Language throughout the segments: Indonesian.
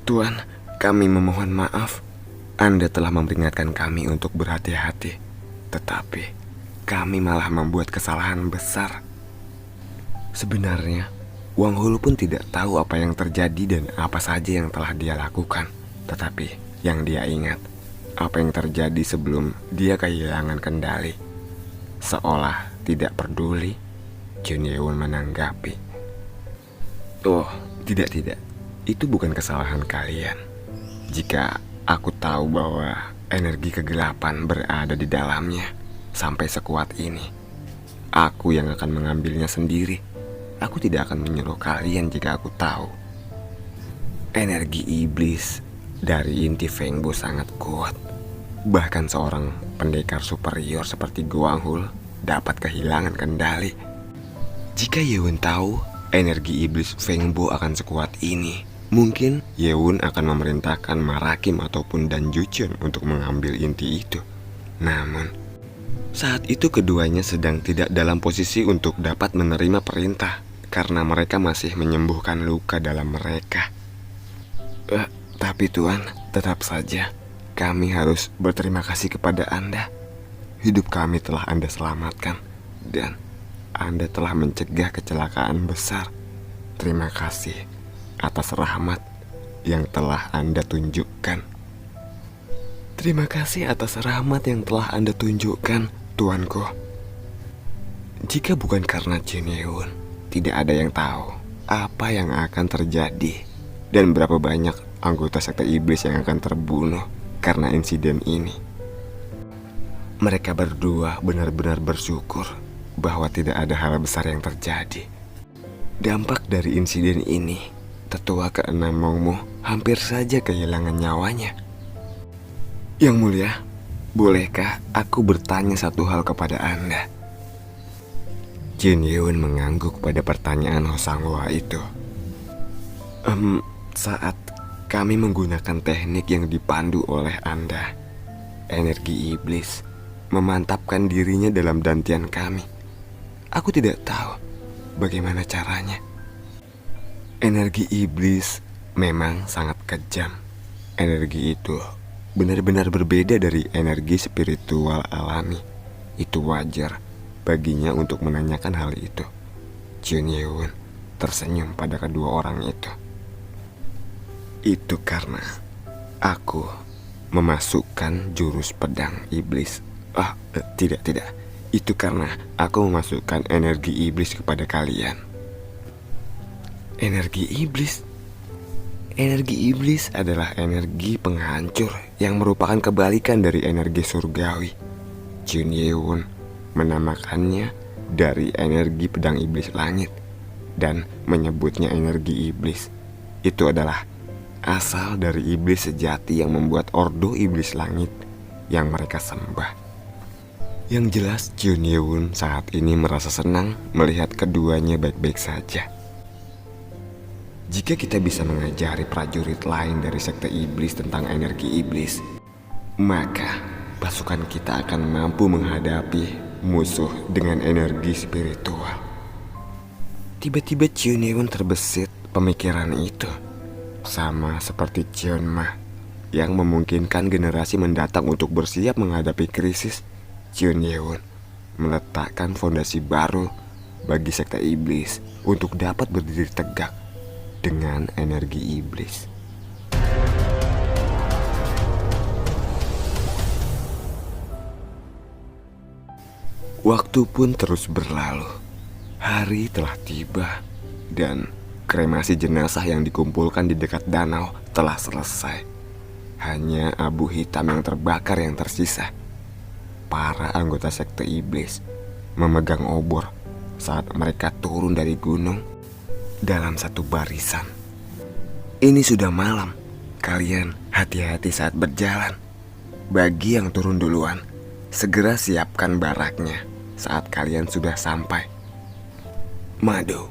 Tuan, kami memohon maaf. Anda telah memperingatkan kami untuk berhati-hati, tetapi kami malah membuat kesalahan besar. Sebenarnya, Wang Hulu pun tidak tahu apa yang terjadi dan apa saja yang telah dia lakukan. Tetapi yang dia ingat, apa yang terjadi sebelum dia kehilangan kendali. Seolah tidak peduli, Jun Ye-won menanggapi. Oh, tidak. Itu bukan kesalahan kalian. Jika aku tahu bahwa energi kegelapan berada di dalamnya sampai sekuat ini, aku yang akan mengambilnya sendiri. Aku tidak akan menyuruh kalian jika aku tahu. Energi iblis dari inti Feng Bu sangat kuat. Bahkan seorang pendekar superior seperti Guang Hul dapat kehilangan kendali. Jika Ye-won tahu energi iblis Feng Bu akan sekuat ini, mungkin Ye-won akan memerintahkan Marakim ataupun Dan Juchun untuk mengambil inti itu. Namun, saat itu keduanya sedang tidak dalam posisi untuk dapat menerima perintah karena mereka masih menyembuhkan luka dalam mereka. Tapi Tuan, tetap saja kami harus berterima kasih kepada Anda. Hidup kami telah Anda selamatkan dan Anda telah mencegah kecelakaan besar. Terima kasih atas rahmat yang telah Anda tunjukkan. Terima kasih atas rahmat yang telah Anda tunjukkan, Tuanku. Jika bukan karena Jun Ye-won, tidak ada yang tahu apa yang akan terjadi dan berapa banyak anggota sekte iblis yang akan terbunuh karena insiden ini. Mereka berdua benar-benar bersyukur bahwa tidak ada hal besar yang terjadi. Dampak dari insiden ini, tetua ke-6 Mongmu hampir saja kehilangan nyawanya. Yang mulia, bolehkah aku bertanya satu hal kepada Anda? Jun Ye-won mengangguk pada pertanyaan Ho Sang-hwa itu. Saat kami menggunakan teknik yang dipandu oleh Anda, energi iblis memantapkan dirinya dalam dantian kami. Aku tidak tahu bagaimana caranya. Energi iblis memang sangat kejam. Energi itu benar-benar berbeda dari energi spiritual alami. Itu wajar baginya untuk menanyakan hal itu. Jun Ye-won tersenyum pada kedua orang itu. Itu karena aku memasukkan jurus pedang iblis. Tidak. Itu karena aku memasukkan energi iblis kepada kalian. Energi iblis? Energi iblis adalah energi penghancur yang merupakan kebalikan dari energi surgawi. Jun Ye-won menamakannya dari energi pedang iblis langit dan menyebutnya energi iblis. Itu adalah asal dari iblis sejati yang membuat ordo iblis langit yang mereka sembah. Yang jelas Jun Ye-won saat ini merasa senang melihat keduanya baik-baik saja. Jika kita bisa mengajari prajurit lain dari sekte iblis tentang energi iblis, maka pasukan kita akan mampu menghadapi musuh dengan energi spiritual. Tiba-tiba Jun Ye-won terbesit pemikiran itu. Sama seperti Jeon Ma yang memungkinkan generasi mendatang untuk bersiap menghadapi krisis, Jun Ye-won meletakkan fondasi baru bagi sekte iblis untuk dapat berdiri tegak dengan energi iblis. Waktu pun terus berlalu. Hari telah tiba dan kremasi jenazah yang dikumpulkan di dekat danau telah selesai. Hanya abu hitam yang terbakar yang tersisa. Para anggota sekte iblis memegang obor saat mereka turun dari gunung dalam satu barisan. Ini sudah malam. Kalian hati-hati saat berjalan. Bagi yang turun duluan, segera siapkan baraknya saat kalian sudah sampai. Madu.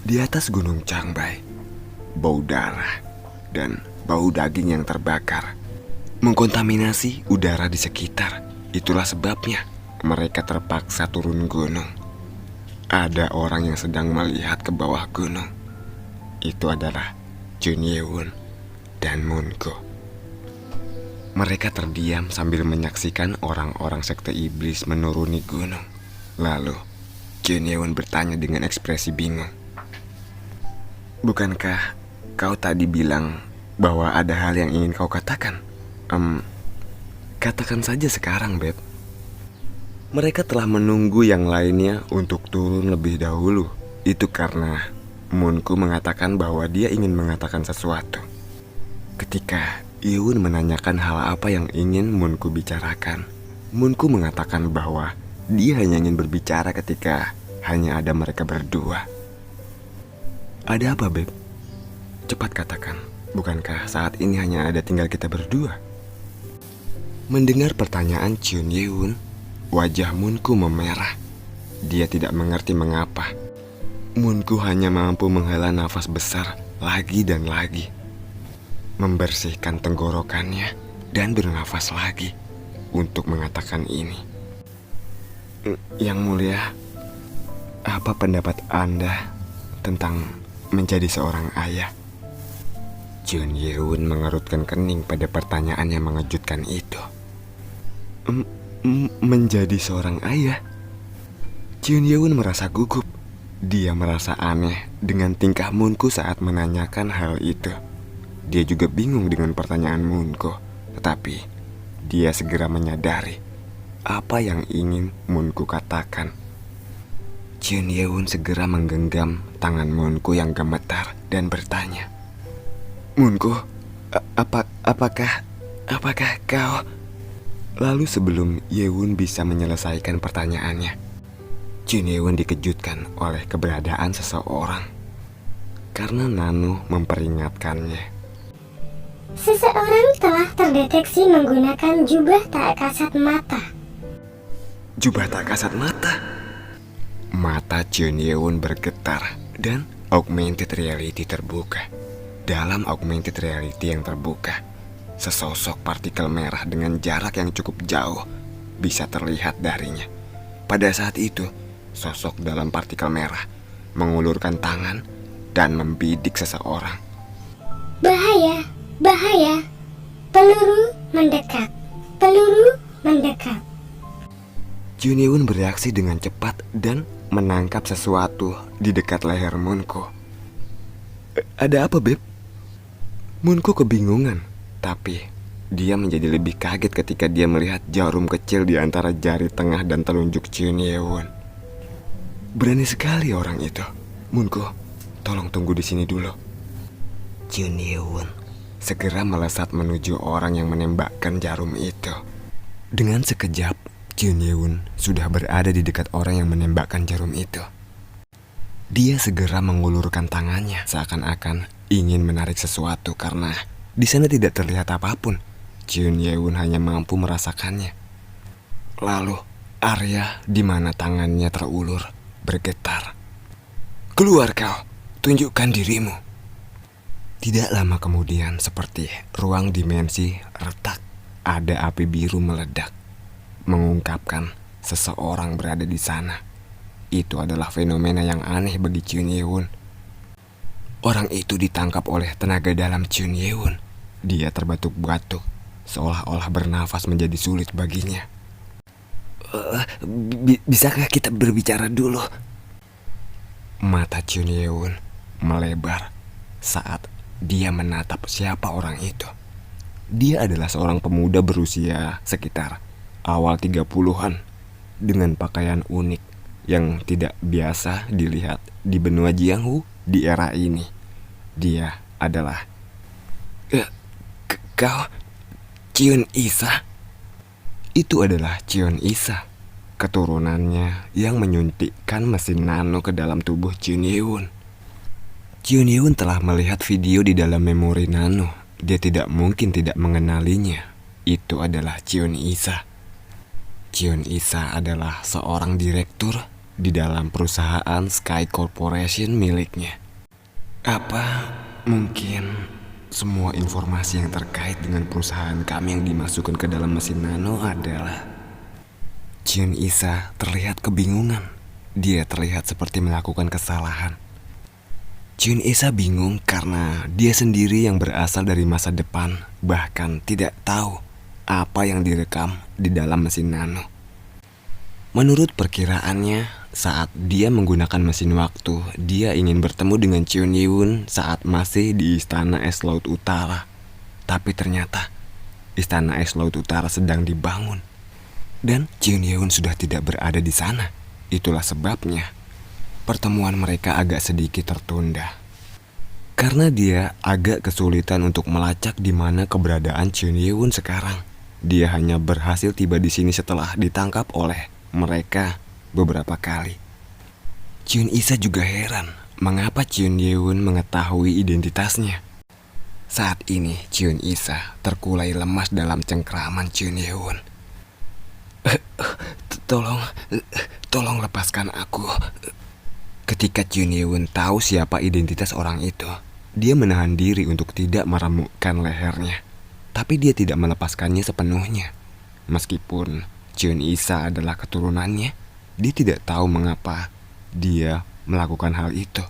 Di atas gunung Changbai, bau darah dan bau daging yang terbakar mengkontaminasi udara di sekitar. Itulah sebabnya mereka terpaksa turun gunung. Ada orang yang sedang melihat ke bawah gunung. Itu adalah Jun Ye-won dan Munko. Mereka terdiam sambil menyaksikan orang-orang sekte iblis menuruni gunung. Lalu, Jun Yeon bertanya dengan ekspresi bingung. "Bukankah kau tadi bilang bahwa ada hal yang ingin kau katakan? Katakan saja sekarang, Beb." Mereka telah menunggu yang lainnya untuk turun lebih dahulu. Itu karena Munko mengatakan bahwa dia ingin mengatakan sesuatu. Ketika Yeon menanyakan hal apa yang ingin Munko bicarakan, Munko mengatakan bahwa dia hanya ingin berbicara ketika hanya ada mereka berdua. "Ada apa, Beb? Cepat katakan, bukankah saat ini hanya ada tinggal kita berdua?" Mendengar pertanyaan Jun Yeon, wajah Munko memerah. Dia tidak mengerti mengapa. Munko hanya mampu menghela nafas besar lagi dan lagi, membersihkan tenggorokannya dan bernafas lagi untuk mengatakan ini. "Yang mulia, apa pendapat Anda tentang menjadi seorang ayah?" Jun Yeon mengerutkan kening pada pertanyaan yang mengejutkan itu. Menjadi seorang ayah? Jun Yeon merasa gugup. Dia merasa aneh dengan tingkah Munko saat menanyakan hal itu. Dia juga bingung dengan pertanyaan Munko, tetapi dia segera menyadari apa yang ingin Munko katakan. Jun Yeon segera menggenggam tangan Munko yang gemetar dan bertanya, "Munko, apakah kau..." Lalu sebelum Yeon bisa menyelesaikan pertanyaannya, Jun Yeon dikejutkan oleh keberadaan seseorang. Karena Nano memperingatkannya. "Seseorang telah terdeteksi menggunakan jubah tak kasat mata." Jubah tak kasat mata? Mata Jun Yeon bergetar dan augmented reality terbuka. Dalam augmented reality yang terbuka, sesosok partikel merah dengan jarak yang cukup jauh bisa terlihat darinya. Pada saat itu, sosok dalam partikel merah mengulurkan tangan dan membidik seseorang. "Bahaya, bahaya, peluru mendekat, peluru mendekat." Jun Yeon bereaksi dengan cepat dan menangkap sesuatu di dekat leher Munko. "Ada apa, Beb?" Munko kebingungan, tapi dia menjadi lebih kaget ketika dia melihat jarum kecil di antara jari tengah dan telunjuk Jun Yeon. Berani sekali orang itu. "Munko, tolong tunggu di sini dulu." Jun Yeon segera melesat menuju orang yang menembakkan jarum itu. Dengan sekejap, Jun Yeon sudah berada di dekat orang yang menembakkan jarum itu. Dia segera mengulurkan tangannya seakan-akan ingin menarik sesuatu karena di sana tidak terlihat apapun. Jun Yeon hanya mampu merasakannya. Lalu area di mana tangannya terulur bergetar. "Keluar kau, tunjukkan dirimu." Tidak lama kemudian, seperti ruang dimensi retak, ada api biru meledak, mengungkapkan seseorang berada di sana. Itu adalah fenomena yang aneh bagi Jun Yeon. Orang itu ditangkap oleh tenaga dalam Jun Yeon. Dia terbatuk-batuk, seolah-olah bernafas menjadi sulit baginya. Bisakah kita berbicara dulu?" Mata Jun Yeon melebar saat dia menatap siapa orang itu. Dia adalah seorang pemuda berusia sekitar awal 30-an dengan pakaian unik yang tidak biasa dilihat di benua Jianghu di era ini. Dia adalah "Kau Cheon Isa?" Itu adalah Cheon Isa, keturunannya yang menyuntikkan mesin nano ke dalam tubuh Jun Yeon. Jun Yeon telah melihat video di dalam memori nano. Dia tidak mungkin tidak mengenalinya. Itu adalah Cheon Isa. Cheon Isa adalah seorang direktur di dalam perusahaan Sky Corporation miliknya. Apa mungkin semua informasi yang terkait dengan perusahaan kami yang dimasukkan ke dalam mesin nano adalah... Cheon Isa terlihat kebingungan. Dia terlihat seperti melakukan kesalahan. Chun Isa bingung karena dia sendiri yang berasal dari masa depan, bahkan tidak tahu apa yang direkam di dalam mesin nano. Menurut perkiraannya, saat dia menggunakan mesin waktu, dia ingin bertemu dengan Chun Yewon saat masih di Istana Es Laut Utara. Tapi ternyata Istana Es Laut Utara sedang dibangun dan Chun Yewon sudah tidak berada di sana. Itulah sebabnya pertemuan mereka agak sedikit tertunda. Karena dia agak kesulitan untuk melacak di mana keberadaan Chun Yewon sekarang. Dia hanya berhasil tiba di sini setelah ditangkap oleh mereka beberapa kali. Chun Isa juga heran mengapa Chun Yewon mengetahui identitasnya. Saat ini Chun Isa terkulai lemas dalam cengkraman Chun Yewon. Tolong lepaskan aku. Ketika Chun Yewon tahu siapa identitas orang itu, dia menahan diri untuk tidak meremukkan lehernya. Tapi dia tidak melepaskannya sepenuhnya. Meskipun Chun Isa adalah keturunannya, dia tidak tahu mengapa dia melakukan hal itu.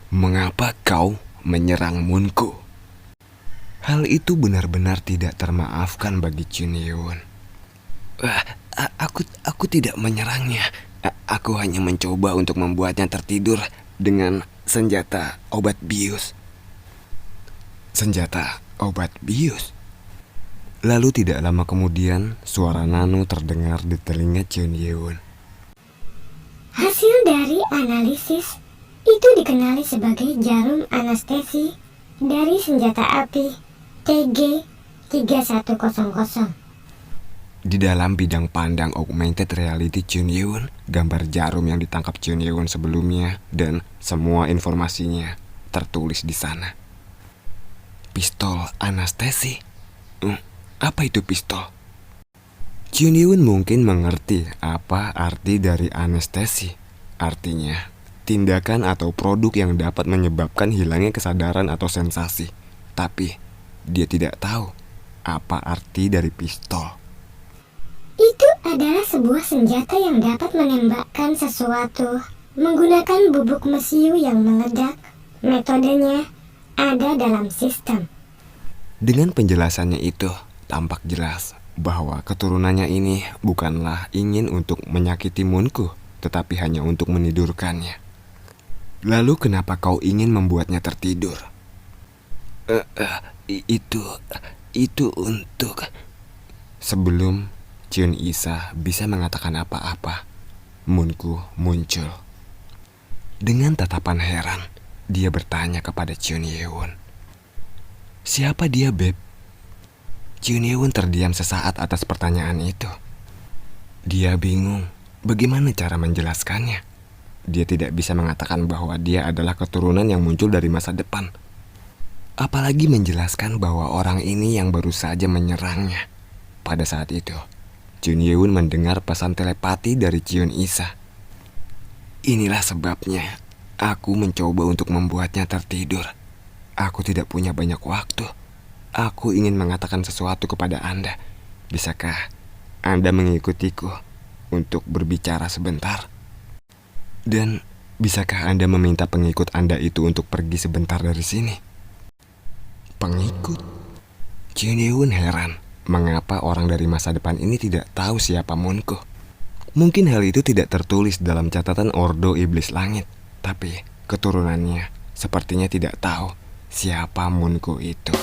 Mengapa kau menyerang Munku? Hal itu benar-benar tidak termaafkan bagi Chun Yewon. Aku tidak menyerangnya. Aku hanya mencoba untuk membuatnya tertidur dengan senjata obat bius. Senjata obat bius? Lalu tidak lama kemudian, suara nano terdengar di telinga Chun Yewon. Hasil dari analisis itu dikenali sebagai jarum anestesi dari senjata api TG-3100. Di dalam bidang pandang augmented reality Chun Yewon, gambar jarum yang ditangkap Chun Yewon sebelumnya dan semua informasinya tertulis di sana. Pistol anestesi? Apa itu pistol? Chun Yewon mungkin mengerti apa arti dari anestesi. Artinya, tindakan atau produk yang dapat menyebabkan hilangnya kesadaran atau sensasi. Tapi, dia tidak tahu apa arti dari pistol. Itu adalah sebuah senjata yang dapat menembakkan sesuatu menggunakan bubuk mesiu yang meledak. Metodenya ada dalam sistem. Dengan penjelasannya itu, tampak jelas bahwa keturunannya ini bukanlah ingin untuk menyakiti Munku, tetapi hanya untuk menidurkannya. Lalu kenapa kau ingin membuatnya tertidur? Itu untuk... Sebelum Chun Isa bisa mengatakan apa-apa, Munku muncul. Dengan tatapan heran, dia bertanya kepada Chun Yewon. Siapa dia, Beb? Chun Yewon terdiam sesaat atas pertanyaan itu. Dia bingung bagaimana cara menjelaskannya. Dia tidak bisa mengatakan bahwa dia adalah keturunan yang muncul dari masa depan. Apalagi menjelaskan bahwa orang ini yang baru saja menyerangnya. Pada saat itu, Chun Yewon mendengar pesan telepati dari Chun Isa. Inilah sebabnya aku mencoba untuk membuatnya tertidur. Aku tidak punya banyak waktu. Aku ingin mengatakan sesuatu kepada Anda. Bisakah Anda mengikutiku untuk berbicara sebentar? Dan bisakah Anda meminta pengikut Anda itu untuk pergi sebentar dari sini? Pengikut? Chun Yewon heran. Mengapa orang dari masa depan ini tidak tahu siapa Munku? Mungkin hal itu tidak tertulis dalam catatan Ordo Iblis Langit, tapi keturunannya sepertinya tidak tahu siapa Munku itu.